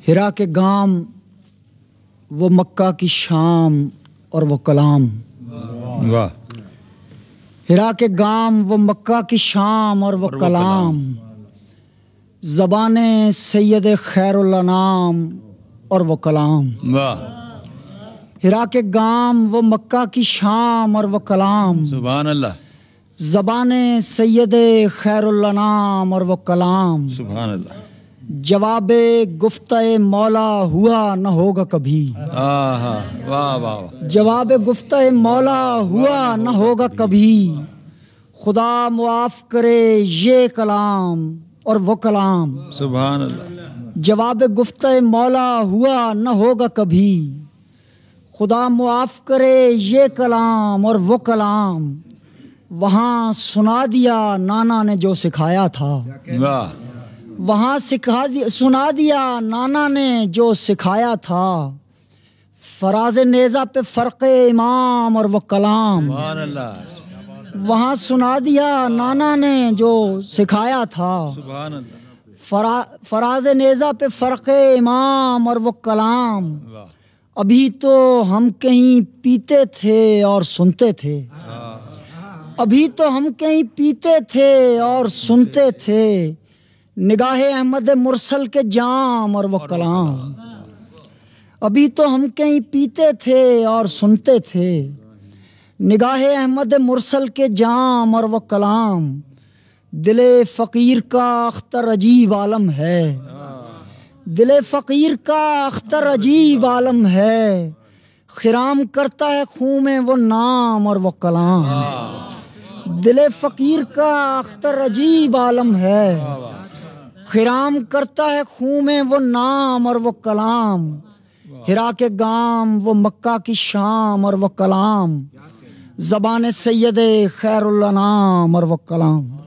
ہرا کے گام وہ مکہ کی شام اور وہ کلام. واہ. ہرا کے گام وہ مکہ کی شام اور وہ کلام. زبان سید خیر الانام اور وہ کلام. واہ. ہرا کے گام وہ مکہ کی شام اور وہ کلام. سبحان اللہ. زبان سید خیر الانام اور وہ کلام. سبحان اللہ. جواب گفتہ مولا ہوا نہ ہوگا کبھی. آہا. واہ واہ. جواب گفتہ مولا ہوا نہ ہوگا کبھی. خدا معاف کرے یہ کلام اور وہ کلام. سبحان اللہ. جواب گفتہ مولا ہوا نہ ہوگا کبھی. خدا معاف کرے یہ کلام اور وہ کلام. وہاں سنا دیا نانا نے جو سکھایا تھا. واہ. وہاں سنا دیا نانا نے جو سکھایا تھا. فراز نیزہ پہ فرق امام اور وہ کلام. سبحان اللہ. وہاں سنا دیا نانا نے جو سکھایا تھا. سبحان اللہ. فراز نیزہ پہ فرق امام اور وہ کلام. واہ. ابھی تو ہم کہیں پیتے تھے اور سنتے تھے. ابھی تو ہم کہیں پیتے تھے اور سنتے تھے. نگاہ احمد مرسل کے جام اور وہ کلام. ابھی تو ہم کہیں پیتے تھے اور سنتے تھے. نگاہ احمد مرسل کے جام اور وہ کلام. دل فقیر کا اختر عجیب عالم ہے. دل فقیر کا اختر عجیب عالم ہے. خرام کرتا ہے خوں میں وہ نام اور وہ کلام. دل فقیر کا اختر عجیب عالم ہے. خرام کرتا ہے خوں میں وہ نام اور وہ کلام. ہرا کے گام وہ مکہ کی شام اور وہ کلام. زبان سید خیر الانام اور وہ کلام.